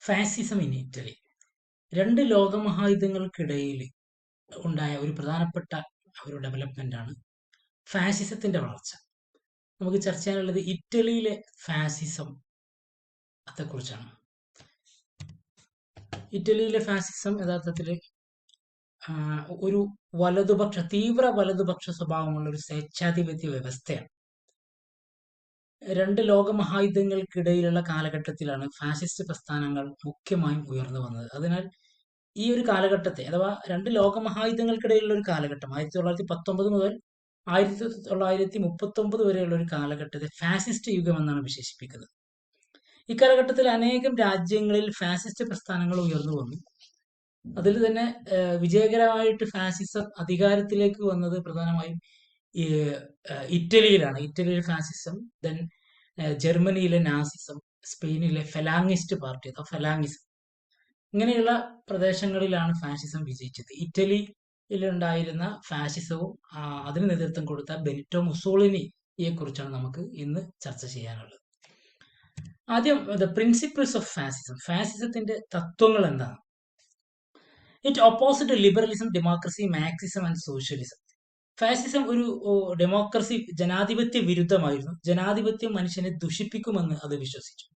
Fascism in Italy. രണ്ട് ലോകമഹായുദ്ധങ്ങൾക്കിടയിൽ ഉണ്ടായ ഒരു പ്രധാനപ്പെട്ട ഒരു ഡെവലപ്മെന്റ് ആണ് ഫാസിസത്തിന്റെ വളർച്ച. നമുക്ക് ചർച്ച ചെയ്യാനുള്ളത് ഇറ്റലിയിലെ ഫാസിസം കുറിച്ചാണ്. ഇറ്റലിയിലെ ഫാസിസം യഥാർത്ഥത്തിൽ ഒരു തീവ്ര വലതുപക്ഷ സ്വഭാവമുള്ള ഒരു സ്വേച്ഛാധിപത്യ വ്യവസ്ഥയാണ്. രണ്ട് ലോകമഹായുദ്ധങ്ങൾക്കിടയിലുള്ള കാലഘട്ടത്തിലാണ് ഫാസിസ്റ്റ് പ്രസ്ഥാനങ്ങൾ മുഖ്യമായും ഉയർന്നു വന്നത്. അതിനാൽ ഈ ഒരു കാലഘട്ടത്തെ, അഥവാ രണ്ട് ലോകമഹായുദ്ധങ്ങൾക്കിടയിലുള്ള ഒരു കാലഘട്ടം, 1919 മുതൽ 1939 വരെയുള്ള ഒരു കാലഘട്ടത്തെ ഫാസിസ്റ്റ് യുഗം എന്നാണ് വിശേഷിപ്പിക്കുന്നത്. ഇക്കാലഘട്ടത്തിൽ അനേകം രാജ്യങ്ങളിൽ ഫാസിസ്റ്റ് പ്രസ്ഥാനങ്ങൾ ഉയർന്നു വന്നു. അതിൽ തന്നെ വിജയകരമായിട്ട് ഫാസിസം അധികാരത്തിലേക്ക് വന്നത് പ്രധാനമായും ഇറ്റലിയിലാണ്. ഇറ്റലിയിലെ ഫാസിസം, ദെൻ ജർമ്മനിയിലെ നാസിസം, സ്പെയിനിലെ ഫെലാങ്ങിസ്റ്റ് പാർട്ടി അഥവാ ഫെലാങ്ങിസം, ഇങ്ങനെയുള്ള പ്രദേശങ്ങളിലാണ് ഫാഷിസം വിജയിച്ചത്. ഇറ്റലിയിലുണ്ടായിരുന്ന ഫാഷിസവും അതിന് നേതൃത്വം കൊടുത്ത ബെനിറ്റോ മുസോളിനിയെ കുറിച്ചാണ് നമുക്ക് ഇന്ന് ചർച്ച ചെയ്യാനുള്ളത്. ആദ്യം ദ പ്രിൻസിപ്പിൾസ് ഓഫ് ഫാസിസം. ഫാസിസത്തിന്റെ തത്വങ്ങൾ എന്താണ്? It opposite liberalism, democracy, Marxism and socialism. Fascism ഒരു ഡെമോക്രസി, ജനാധിപത്യ വിരുദ്ധമായിരുന്നു. ജനാധിപത്യം മനുഷ്യനെ ദുഷിപ്പിക്കുമെന്ന് അത് വിശ്വസിച്ചു.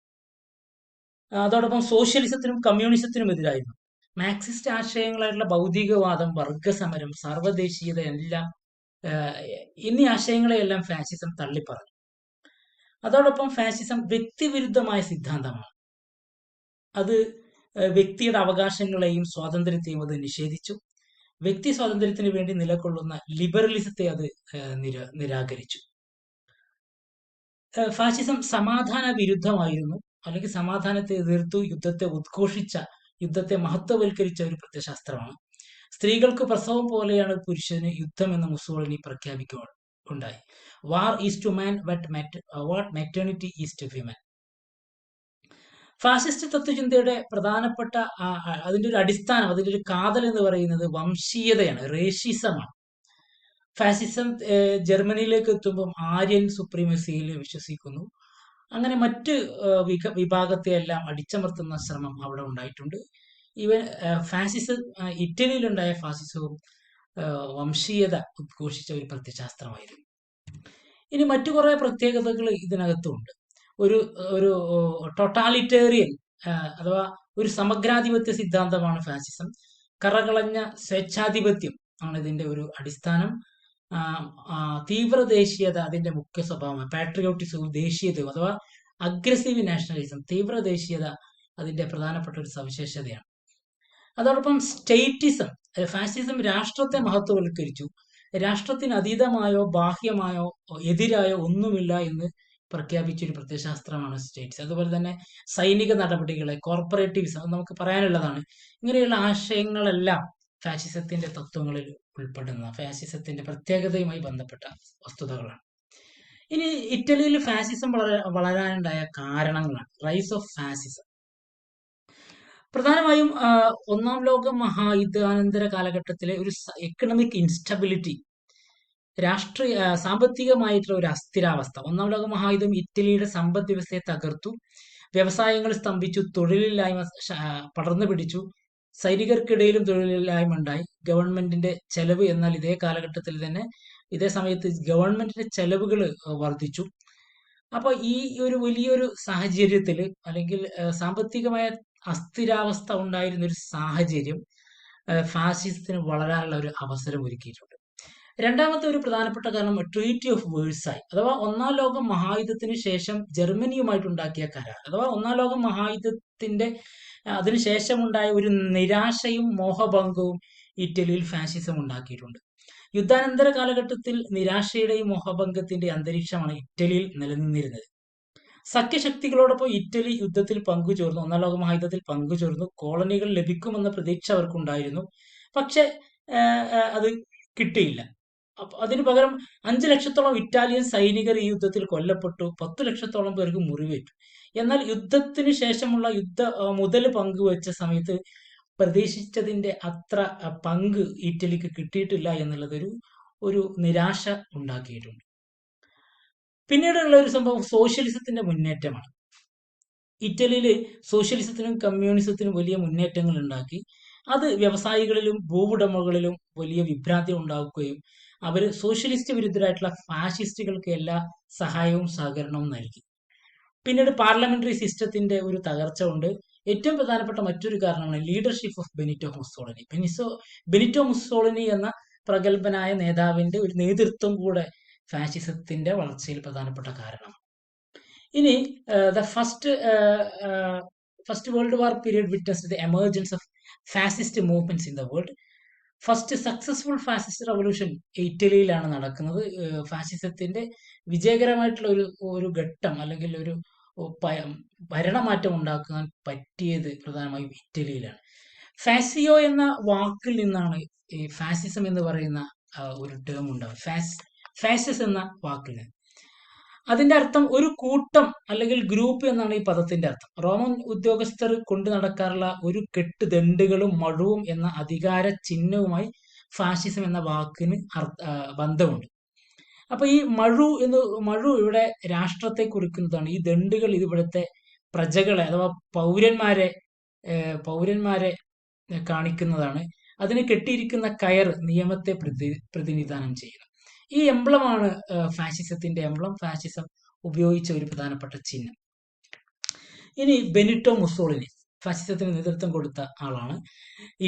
അതോടൊപ്പം സോഷ്യലിസത്തിനും കമ്മ്യൂണിസത്തിനും എതിരായിരുന്നു. മാർക്സിസ്റ്റ് ആശയങ്ങളായിട്ടുള്ള ഭൗതികവാദം, വർഗസമരം, സർവ്വദേശീയത എന്നീ ആശയങ്ങളെയെല്ലാം ഫാസിസം തള്ളിപ്പറഞ്ഞു. അതോടൊപ്പം ഫാസിസം വ്യക്തിവിരുദ്ധമായ സിദ്ധാന്തമാണ്. അത് വ്യക്തിയുടെ അവകാശങ്ങളെയും സ്വാതന്ത്ര്യത്തെയും അത് നിഷേധിച്ചു. വ്യക്തി സ്വാതന്ത്ര്യത്തിന് വേണ്ടി നിലകൊള്ളുന്ന ലിബറലിസത്തെ അത് നിരാകരിച്ചു. ഫാഷിസം സമാധാന വിരുദ്ധമായിരുന്നു, അല്ലെങ്കിൽ സമാധാനത്തെ എതിർത്തു യുദ്ധത്തെ മഹത്വവൽക്കരിച്ച ഒരു പ്രത്യയശാസ്ത്രമാണ്. സ്ത്രീകൾക്ക് പ്രസവം പോലെയാണ് പുരുഷന് യുദ്ധം എന്ന് മുസോളിനി പ്രഖ്യാപിക്കുകയുണ്ടായി. War is to man what maternity is to women. Fascist തത്വചിന്തയുടെ പ്രധാനപ്പെട്ട അതിന്റെ ഒരു അടിസ്ഥാനം, അതിന്റെ ഒരു കാതൽ എന്ന് പറയുന്നത് വംശീയതയാണ്, റേഷിസമാണ്. ഫാസിസം ജർമ്മനിയിലേക്ക് എത്തുമ്പം ആര്യൻ സുപ്രീമസിയിൽ വിശ്വസിക്കുന്നു. അങ്ങനെ മറ്റ് വിഭാഗത്തെ എല്ലാം അടിച്ചമർത്തുന്ന ശ്രമം അവിടെ ഉണ്ടായിട്ടുണ്ട്. ഇറ്റലിയിലുണ്ടായ ഫാസിസവും വംശീയത ഉദ്ഘോഷിച്ച ഒരു പ്രത്യയശാസ്ത്രമായിരുന്നു. ഇനി മറ്റു കുറെ പ്രത്യേകതകൾ ഇതിനകത്തുണ്ട്. ഒരു ടോട്ടാലിറ്റേറിയൻ അഥവാ ഒരു സമഗ്രാധിപത്യ സിദ്ധാന്തമാണ് ഫാസിസം. കറകളഞ്ഞ സ്വേച്ഛാധിപത്യം ആണ് ഇതിന്റെ ഒരു അടിസ്ഥാനം. തീവ്രദേശീയത അതിന്റെ മുഖ്യ സ്വഭാവമാണ്. പാട്രിയോട്ടിസവും ദേശീയതയും അഥവാ അഗ്രസീവ് നാഷണലിസം, തീവ്രദേശീയത അതിന്റെ പ്രധാനപ്പെട്ട ഒരു സവിശേഷതയാണ്. അതോടൊപ്പം സ്റ്റേറ്റിസം, ഫാസിസം രാഷ്ട്രത്തെ മഹത്വവൽക്കരിച്ചു. രാഷ്ട്രത്തിന് അതീതമായോ ബാഹ്യമായോ എതിരായോ ഒന്നുമില്ല എന്ന് പ്രഖ്യാപിച്ച ഒരു പ്രത്യയശാസ്ത്രമാണ് സ്റ്റേറ്റ്സ്. അതുപോലെ തന്നെ സൈനിക നടപടികളെ, കോർപ്പറേറ്റിവിസം, അത് നമുക്ക് പറയാനുള്ളതാണ്. ഇങ്ങനെയുള്ള ആശയങ്ങളെല്ലാം ഫാഷിസത്തിന്റെ തത്വങ്ങളിൽ ഉൾപ്പെടുന്ന, ഫാഷിസത്തിന്റെ പ്രത്യേകതയുമായി ബന്ധപ്പെട്ട വസ്തുതകളാണ്. ഇനി ഇറ്റലിയിൽ ഫാസിസം വളരാനുണ്ടായ കാരണങ്ങളാണ്. Rise of fascism. പ്രധാനമായും ഒന്നാം ലോക മഹായുദ്ധാനന്തര കാലഘട്ടത്തിലെ ഒരു എക്കണോമിക് ഇൻസ്റ്റബിലിറ്റി, സാമ്പത്തികമായിട്ടുള്ള ഒരു അസ്ഥിരാവസ്ഥ. ഒന്നാം ലോക മഹായുദ്ധം ഇറ്റലിയുടെ സമ്പദ് വ്യവസ്ഥയെ തകർത്തു, വ്യവസായങ്ങൾ സ്തംഭിച്ചു, തൊഴിലില്ലായ്മ പടർന്നു പിടിച്ചു, സൈനികർക്കിടയിലും തൊഴിലില്ലായ്മ ഉണ്ടായി. ഗവൺമെന്റിന്റെ ചെലവ്, എന്നാൽ ഇതേ സമയത്ത് ഗവൺമെന്റിന്റെ ചെലവുകൾ വർദ്ധിച്ചു. അപ്പൊ ഈ ഒരു വലിയൊരു സാഹചര്യത്തിൽ, അല്ലെങ്കിൽ സാമ്പത്തികമായ അസ്ഥിരാവസ്ഥ ഉണ്ടായിരുന്ന ഒരു സാഹചര്യം ഫാസിസത്തിന് വളരാനുള്ള ഒരു അവസരം ഒരുക്കിയിട്ടുണ്ട്. രണ്ടാമത്തെ ഒരു പ്രധാനപ്പെട്ട കാരണം ട്രീറ്റി ഓഫ് വേഴ്സായി, അഥവാ ഒന്നാം ലോക മഹായുദ്ധത്തിന് ശേഷം ജർമ്മനിയുമായിട്ടുണ്ടാക്കിയ കരാർ. അഥവാ ഒന്നാം ലോക മഹായുദ്ധത്തിന്റെ അതിനുശേഷം ഉണ്ടായ ഒരു നിരാശയും മോഹഭംഗവും ഇറ്റലിയിൽ ഫാസിസം ഉണ്ടാക്കിയിട്ടുണ്ട്. യുദ്ധാനന്തര കാലഘട്ടത്തിൽ നിരാശയുടെയും മോഹഭംഗത്തിന്റെ അന്തരീക്ഷമാണ് ഇറ്റലിയിൽ നിലനിന്നിരുന്നത്. സഖ്യശക്തികളോടൊപ്പം ഇറ്റലി യുദ്ധത്തിൽ പങ്കുചേർന്നു, ഒന്നാം ലോക മഹായുദ്ധത്തിൽ പങ്കുചേർന്നു. കോളനികൾ ലഭിക്കുമെന്ന പ്രതീക്ഷ അവർക്കുണ്ടായിരുന്നു. പക്ഷെ അത് കിട്ടിയില്ല. അതിനു പകരം 5 ലക്ഷത്തോളം ഇറ്റാലിയൻ സൈനികർ ഈ യുദ്ധത്തിൽ കൊല്ലപ്പെട്ടു, 10 ലക്ഷത്തോളം പേർക്ക് മുറിവേറ്റു. എന്നാൽ യുദ്ധത്തിന് ശേഷമുള്ള മുതൽ പങ്കുവെച്ച സമയത്ത് പ്രതീക്ഷിച്ചതിന്റെ അത്ര പങ്ക് ഇറ്റലിക്ക് കിട്ടിയിട്ടില്ല എന്നുള്ളത് ഒരു നിരാശ ഉണ്ടാക്കിയിട്ടുണ്ട്. പിന്നീടുള്ള ഒരു സംഭവം സോഷ്യലിസത്തിന്റെ മുന്നേറ്റമാണ്. ഇറ്റലിയിൽ സോഷ്യലിസത്തിനും കമ്മ്യൂണിസത്തിനും വലിയ മുന്നേറ്റങ്ങൾ ഉണ്ടാക്കി. അത് വ്യവസായികളിലും ഭൂവുടമകളിലും വലിയ വിഭ്രാന്തി ഉണ്ടാക്കുകയും അവർ സോഷ്യലിസ്റ്റ് വിരുദ്ധരായിട്ടുള്ള ഫാഷിസ്റ്റുകൾക്ക് എല്ലാ സഹായവും സഹകരണവും നൽകി. പിന്നീട് പാർലമെന്ററി സിസ്റ്റത്തിന്റെ ഒരു തകർച്ച കൊണ്ട് ഏറ്റവും പ്രധാനപ്പെട്ട മറ്റൊരു കാരണമാണ് leadership of Benito Mussolini. Benito Mussolini എന്ന പ്രഗത്ഭനായ നേതാവിന്റെ ഒരു നേതൃത്വം കൂടെ ഫാഷിസത്തിന്റെ വളർച്ചയിൽ പ്രധാനപ്പെട്ട കാരണം. ഇനി the first world war period witnessed the emergence of fascist movements in the world. First successful fascist revolution ഇറ്റലിയിലാണ് നടക്കുന്നത്. ഫാസിസത്തിന്റെ വിജയകരമായിട്ടുള്ള ഒരു ഘട്ടം അല്ലെങ്കിൽ ഒരു ഭരണമാറ്റം ഉണ്ടാക്കാൻ പറ്റിയത് പ്രധാനമായും ഇറ്റലിയിലാണ്. ഫാസിയോ എന്ന വാക്കിൽ നിന്നാണ് ഈ ഫാസിസം എന്ന് പറയുന്ന ഒരു ടേം ഉണ്ടാവുക. ഫാസിസ് എന്ന വാക്കിൽ നിന്ന്. അതിന്റെ അർത്ഥം ഒരു കൂട്ടം അല്ലെങ്കിൽ ഗ്രൂപ്പ് എന്നാണ് ഈ പദത്തിന്റെ അർത്ഥം. റോമൻ ഉദ്യോഗസ്ഥർ കൊണ്ടു നടക്കാറുള്ള ഒരു കെട്ട് ദണ്ടുകളും മഴുവും എന്ന അധികാര ചിഹ്നവുമായി ഫാഷിസം എന്ന വാക്കിന് ബന്ധമുണ്ട്. അപ്പൊ ഈ മഴു ഇവിടെ രാഷ്ട്രത്തെ കുറിക്കുന്നതാണ്. ഈ ദണ്ടുകൾ ഇത് ഇവിടുത്തെ പ്രജകളെ അഥവാ പൗരന്മാരെ കാണിക്കുന്നതാണ്. അതിന് കെട്ടിയിരിക്കുന്ന കയർ നിയമത്തെ പ്രതിനിധാനം ചെയ്യുന്നു. ഈ എംബ്ലമാണ് ഫാഷിസത്തിന്റെ എംബ്ലം, ഫാഷിസം ഉപയോഗിച്ച ഒരു പ്രധാനപ്പെട്ട ചിഹ്നം. ഇനി ബെനിറ്റോ മുസോളിനി ഫാഷിസത്തിന് നേതൃത്വം കൊടുത്ത ആളാണ്.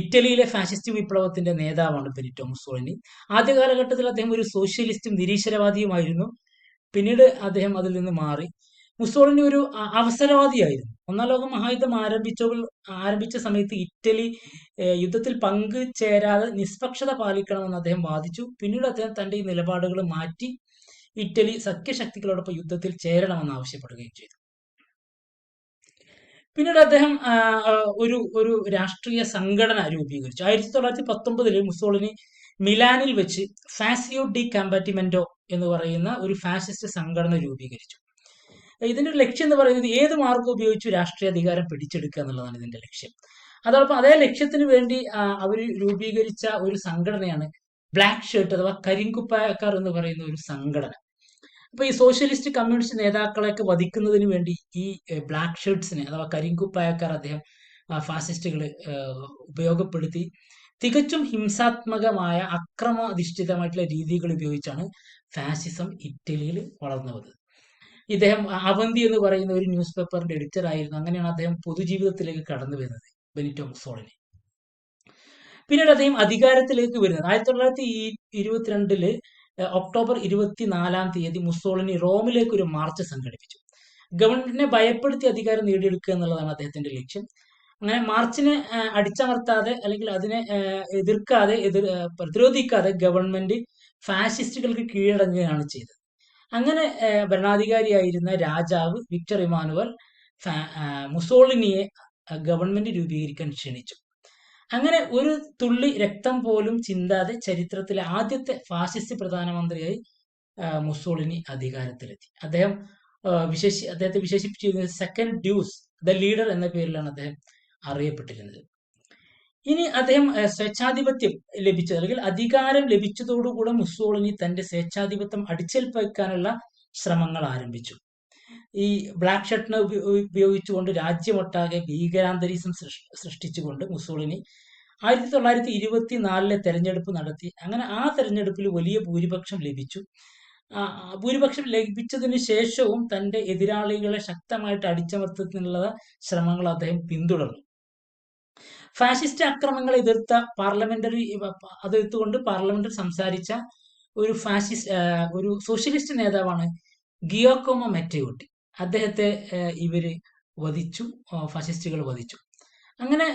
ഇറ്റലിയിലെ ഫാഷിസ്റ്റ് വിപ്ലവത്തിന്റെ നേതാവാണ് ബെനിറ്റോ മുസോളിനി. ആദ്യ കാലഘട്ടത്തിൽ അദ്ദേഹം ഒരു സോഷ്യലിസ്റ്റും നിരീശ്വരവാദിയുമായിരുന്നു. പിന്നീട് അദ്ദേഹം അതിൽ നിന്ന് മാറി. മുസോളിനി ഒരു അവസരവാദിയായിരുന്നു. ഒന്നാം ലോക മഹായുദ്ധം ആരംഭിച്ച സമയത്ത് ഇറ്റലി യുദ്ധത്തിൽ പങ്കുചേരാതെ നിഷ്പക്ഷത പാലിക്കണമെന്ന് അദ്ദേഹം വാദിച്ചു. പിന്നീട് അദ്ദേഹം തന്റെ ഈ നിലപാടുകൾ മാറ്റി ഇറ്റലി സഖ്യശക്തികളോടൊപ്പം യുദ്ധത്തിൽ ചേരണമെന്ന് ആവശ്യപ്പെടുകയും ചെയ്തു. പിന്നീട് അദ്ദേഹം ഒരു രാഷ്ട്രീയ സംഘടന രൂപീകരിച്ചു. 1919 മുസോളിനി മിലാനിൽ വെച്ച് ഫാസിയോ ഡി കമ്പാറ്റിമെന്റോ എന്ന് പറയുന്ന ഒരു ഫാസിസ്റ്റ് സംഘടന രൂപീകരിച്ചു. ഇതിന്റെ ഒരു ലക്ഷ്യം എന്ന് പറയുന്നത് ഏത് മാർഗം ഉപയോഗിച്ച് രാഷ്ട്രീയ അധികാരം പിടിച്ചെടുക്കുക എന്നുള്ളതാണ് ഇതിന്റെ ലക്ഷ്യം. അതോടൊപ്പം അതേ ലക്ഷ്യത്തിന് വേണ്ടി അവർ രൂപീകരിച്ച ഒരു സംഘടനയാണ് ബ്ലാക്ക് ഷർട്ട് അഥവാ കരിങ്കുപ്പായക്കാർ എന്ന് പറയുന്ന ഒരു സംഘടന. അപ്പൊ ഈ സോഷ്യലിസ്റ്റ് കമ്മ്യൂണിസ്റ്റ് നേതാക്കളെയൊക്കെ വധിക്കുന്നതിന് വേണ്ടി ഈ ബ്ലാക്ക് ഷർട്ട്സിനെ അഥവാ കരിങ്കുപ്പായക്കാർ അദ്ദേഹം ഫാസിസ്റ്റുകൾ ഉപയോഗപ്പെടുത്തി. തികച്ചും ഹിംസാത്മകമായ അക്രമാധിഷ്ഠിതമായിട്ടുള്ള രീതികൾ ഉപയോഗിച്ചാണ് ഫാസിസം ഇറ്റലിയിൽ വളർന്നു വന്നത്. ഇദ്ദേഹം അവന്തി എന്ന് പറയുന്ന ഒരു ന്യൂസ് പേപ്പറിന്റെ എഡിറ്റർ ആയിരുന്നു. അങ്ങനെയാണ് അദ്ദേഹം പൊതുജീവിതത്തിലേക്ക് കടന്നു വരുന്നത് ബെനിറ്റോ മുസോളിനി. പിന്നീട് അദ്ദേഹം അധികാരത്തിലേക്ക് വരുന്നത് 1922 ഒക്ടോബർ 24 മുസോളിനി റോമിലേക്ക് ഒരു മാർച്ച് സംഘടിപ്പിച്ചു. ഗവൺമെന്റിനെ ഭയപ്പെടുത്തി അധികാരം നേടിയെടുക്കുക എന്നുള്ളതാണ് അദ്ദേഹത്തിന്റെ ലക്ഷ്യം. അങ്ങനെ മാർച്ചിനെ അടിച്ചമർത്താതെ അല്ലെങ്കിൽ അതിനെ പ്രതിരോധിക്കാതെ ഗവൺമെന്റ് ഫാഷിസ്റ്റുകൾക്ക് കീഴടങ്ങുകയാണ് ചെയ്തത്. അങ്ങനെ ഭരണാധികാരിയായിരുന്ന രാജാവ് വിക്ടർ ഇമാനുവൽ മുസോളിനിയെ ഗവൺമെന്റ് രൂപീകരിക്കാൻ ക്ഷണിച്ചു. അങ്ങനെ ഒരു തുള്ളി രക്തം പോലും ചിന്താതെ ചരിത്രത്തിലെ ആദ്യത്തെ ഫാസിസ്റ്റ് പ്രധാനമന്ത്രിയായി മുസോളിനി അധികാരത്തിലെത്തി. അദ്ദേഹത്തെ വിശേഷിപ്പിച്ചിരുന്നത് സെക്കൻഡ് ഡ്യൂസ് ദ ലീഡർ എന്ന പേരിലാണ് അദ്ദേഹം അറിയപ്പെട്ടിരുന്നത്. ഇനി അദ്ദേഹം സ്വേച്ഛാധിപത്യം ലഭിച്ചത് അല്ലെങ്കിൽ അധികാരം ലഭിച്ചതോടുകൂടെ മുസോളിനി തന്റെ സ്വേച്ഛാധിപത്യം അടിച്ചേൽപ്പിക്കാനുള്ള ശ്രമങ്ങൾ ആരംഭിച്ചു. ഈ ബ്ലാക്ക് ഷർട്ടിനെ ഉപയോഗിച്ചുകൊണ്ട് രാജ്യമൊട്ടാകെ ഭീകരാന്തരീക്ഷം സൃഷ്ടിച്ചുകൊണ്ട് മുസോളിനി 1924 തെരഞ്ഞെടുപ്പ് നടത്തി. അങ്ങനെ ആ തെരഞ്ഞെടുപ്പിൽ വലിയ ഭൂരിപക്ഷം ലഭിച്ചു. ഭൂരിപക്ഷം ലഭിച്ചതിന് ശേഷവും തന്റെ എതിരാളികളെ ശക്തമായിട്ട് അടിച്ചമർത്തുന്നതിനുള്ള ശ്രമങ്ങൾ അദ്ദേഹം പിന്തുടർന്നു. ഫാഷിസ്റ്റ് ആക്രമണങ്ങളെ എതിർത്തുകൊണ്ട് പാർലമെന്റിൽ സംസാരിച്ച ഒരു സോഷ്യലിസ്റ്റ് നേതാവാണ് ഗിയാക്കോമോ മെറ്റയോട്ടി. അദ്ദേഹത്തെ ഇവര് വധിച്ചു, ഫാഷിസ്റ്റുകൾ വധിച്ചു. അങ്ങനെ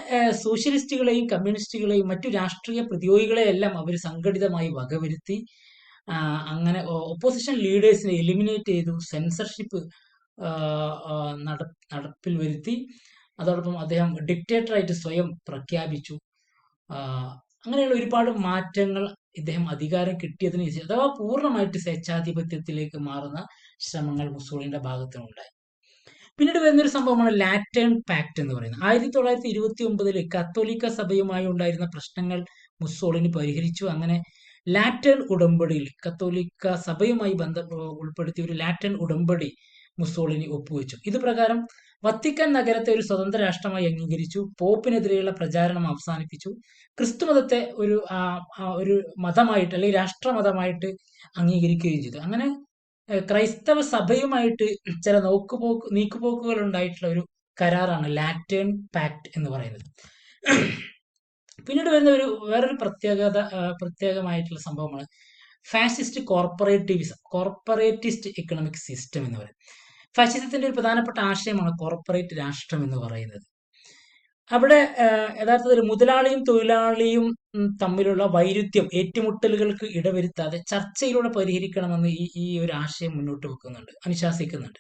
സോഷ്യലിസ്റ്റുകളെയും കമ്മ്യൂണിസ്റ്റുകളെയും മറ്റു രാഷ്ട്രീയ പ്രതിയോഗികളെയെല്ലാം അവർ സംഘടിതമായി വകവരുത്തി. അങ്ങനെ ഓപ്പോസിഷൻ ലീഡേഴ്സിനെ എലിമിനേറ്റ് ചെയ്തു, സെൻസർഷിപ്പ് നടപ്പിൽ വരുത്തി. അതോടൊപ്പം അദ്ദേഹം ഡിക്റ്റേറ്ററായിട്ട് സ്വയം പ്രഖ്യാപിച്ചു. അങ്ങനെയുള്ള ഒരുപാട് മാറ്റങ്ങൾ ഇദ്ദേഹം അധികാരം കിട്ടിയതിന് ശേഷം അഥവാ പൂർണ്ണമായിട്ട് സ്വേച്ഛാധിപത്യത്തിലേക്ക് മാറുന്ന ശ്രമങ്ങൾ മുസോളിനിയുടെ ഭാഗത്തുനിന്നുണ്ടായി. പിന്നീട് വരുന്നൊരു സംഭവമാണ് ലാറ്റേൺ പാക്ട് എന്ന് പറയുന്നത്. 1929 കത്തോലിക്ക സഭയുമായി ഉണ്ടായിരുന്ന പ്രശ്നങ്ങൾ മുസോളിനി പരിഹരിച്ചു. അങ്ങനെ ലാറ്റേൺ ഉടമ്പടിയിൽ കത്തോലിക്ക സഭയുമായി ഉൾപ്പെടുത്തിയ ഒരു ലാറ്റേൺ ഉടമ്പടി മുസോളിനി ഒപ്പുവെച്ചു. ഇത് പ്രകാരം വത്തിക്കാൻ നഗരത്തെ ഒരു സ്വതന്ത്ര രാഷ്ട്രമായി അംഗീകരിച്ചു. പോപ്പിനെതിരെയുള്ള പ്രചാരണം അവസാനിപ്പിച്ചു. ക്രിസ്തുമതത്തെ ഒരു മതമായിട്ട് അല്ലെങ്കിൽ രാഷ്ട്രമതമായിട്ട് അംഗീകരിക്കുകയും ചെയ്തു. അങ്ങനെ ക്രൈസ്തവ സഭയുമായിട്ട് ചില നീക്കുപോക്കുകൾ ഉണ്ടായിട്ടുള്ള ഒരു കരാറാണ് ലാറ്റേൺ പാക്ട് എന്ന് പറയുന്നത്. പിന്നീട് വരുന്ന വേറൊരു പ്രത്യേകമായിട്ടുള്ള സംഭവമാണ് ഫാസിസ്റ്റ് കോർപ്പറേറ്റിസ്റ്റ് എക്കണോമിക് സിസ്റ്റം എന്ന് പറയുന്നത്. ഫാസിസത്തിന്റെ ഒരു പ്രധാനപ്പെട്ട ആശയമാണ് കോർപ്പറേറ്റ് രാഷ്ട്രം എന്ന് പറയുന്നത്. അവിടെ യഥാർത്ഥത്തിൽ മുതലാളിയും തൊഴിലാളിയും തമ്മിലുള്ള വൈരുദ്ധ്യം, ഏറ്റുമുട്ടലുകൾക്ക് ഇടവരുത്താതെ ചർച്ചയിലൂടെ പരിഹരിക്കണമെന്ന് ഈ ഒരു ആശയം മുന്നോട്ട് വെക്കുന്നുണ്ട്, അനുശാസിക്കുന്നുണ്ട്.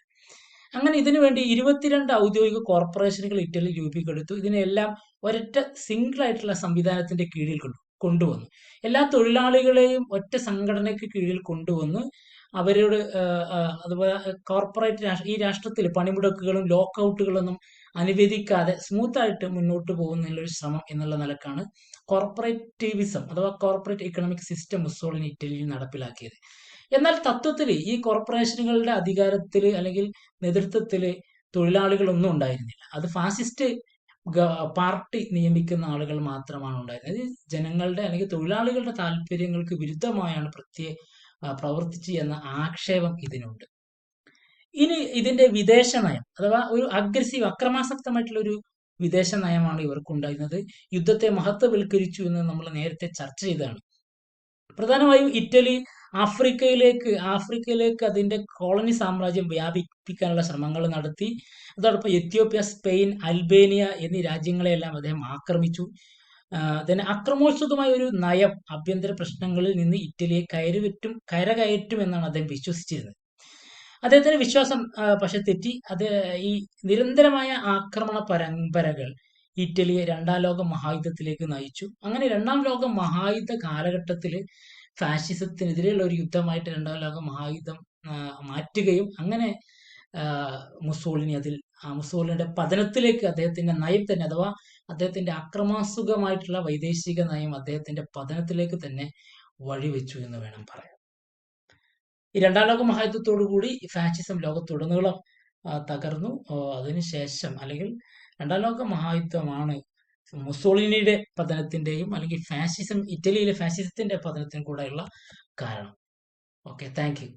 അങ്ങനെ ഇതിനുവേണ്ടി 22 ഔദ്യോഗിക കോർപ്പറേഷനുകൾ ഇറ്റലി രൂപീകരിച്ചു. ഇതിനെല്ലാം ഒരൊറ്റ സിംഗിൾ ആയിട്ടുള്ള സംവിധാനത്തിന്റെ കീഴിൽ കൊണ്ടുവന്നു. എല്ലാ തൊഴിലാളികളെയും ഒറ്റ സംഘടനയ്ക്ക് കീഴിൽ കൊണ്ടുവന്ന് അവരോട് അതുപോലെ ഈ രാഷ്ട്രത്തിൽ പണിമുടക്കുകളും ലോക്കൗട്ടുകളൊന്നും അനുവദിക്കാതെ സ്മൂത്തായിട്ട് മുന്നോട്ട് പോകുന്നതിനുള്ള ഒരു ശ്രമം എന്നുള്ള നിലക്കാണ് കോർപ്പറേറ്റിവിസം അഥവാ കോർപ്പറേറ്റ് എക്കണോമിക് സിസ്റ്റം മുസോളിനി ഇറ്റലിയിൽ നടപ്പിലാക്കിയത്. എന്നാൽ തത്വത്തിൽ ഈ കോർപ്പറേഷനുകളുടെ അധികാരത്തിൽ അല്ലെങ്കിൽ നേതൃത്വത്തിൽ തൊഴിലാളികളൊന്നും ഉണ്ടായിരുന്നില്ല. അത് ഫാസിസ്റ്റ് പാർട്ടി നിയമിക്കുന്ന ആളുകൾ മാത്രമാണ് ഉണ്ടായിരുന്നത്. ജനങ്ങളുടെ അല്ലെങ്കിൽ തൊഴിലാളികളുടെ താല്പര്യങ്ങൾക്ക് വിരുദ്ധമായാണ് പ്രവർത്തിച്ചു എന്ന ആക്ഷേപം ഇതിനുണ്ട്. ഇനി ഇതിന്റെ വിദേശ നയം അഥവാ ഒരു അക്രമാസക്തമായിട്ടുള്ള ഒരു വിദേശ നയമാണ് ഇവർക്കുണ്ടായിരുന്നത്. യുദ്ധത്തെ മഹത്വവൽക്കരിച്ചു എന്ന് നമ്മൾ നേരത്തെ ചർച്ച ചെയ്തതാണ്. പ്രധാനമായും ഇറ്റലി ആഫ്രിക്കയിലേക്ക് അതിന്റെ കോളനി സാമ്രാജ്യം വ്യാപിപ്പിക്കാനുള്ള ശ്രമങ്ങൾ നടത്തി. അതോടൊപ്പം എത്യോപ്യ, സ്പെയിൻ, അൽബേനിയ എന്നീ രാജ്യങ്ങളെയെല്ലാം അദ്ദേഹം ആക്രമിച്ചു. തന്നെ അക്രമോത്സുകമായ ഒരു നയം ആഭ്യന്തര പ്രശ്നങ്ങളിൽ നിന്ന് ഇറ്റലിയെ കരകയറ്റും എന്നാണ് അദ്ദേഹം വിശ്വസിച്ചിരുന്നത്. അദ്ദേഹത്തിന്റെ വിശ്വാസം പക്ഷെ തെറ്റി. ഈ നിരന്തരമായ ആക്രമണ പരമ്പരകൾ ഇറ്റലിയെ 2ാം ലോക മഹായുദ്ധത്തിലേക്ക് നയിച്ചു. അങ്ങനെ 2ാം ലോക മഹായുദ്ധ കാലഘട്ടത്തിൽ ഫാഷിസത്തിനെതിരെയുള്ള ഒരു യുദ്ധമായിട്ട് 2ാം ലോക മഹായുദ്ധം മാറ്റുകയും അങ്ങനെ മുസോളിനിയുടെ പതനത്തിലേക്ക് അദ്ദേഹത്തിന്റെ നയം തന്നെ അഥവാ അദ്ദേഹത്തിന്റെ അക്രമാസുഖമായിട്ടുള്ള വൈദേശിക നയം അദ്ദേഹത്തിന്റെ പതനത്തിലേക്ക് തന്നെ വഴിവെച്ചു എന്ന് വേണം പറയാൻ. ഈ 2ാം ലോക മഹായുദ്ധത്തോടു കൂടി ഫാഷിസം ലോകത്തുടനീളം തകർന്നു. അതിനുശേഷം അല്ലെങ്കിൽ 2ാം ലോക മഹായുദ്ധമാണ് മുസോളിനിയുടെ പതനത്തിന്റെയും അല്ലെങ്കിൽ ഇറ്റലിയിലെ ഫാഷിസത്തിന്റെ പതനത്തിനും കൂടെയുള്ള കാരണം. Okay, thank you.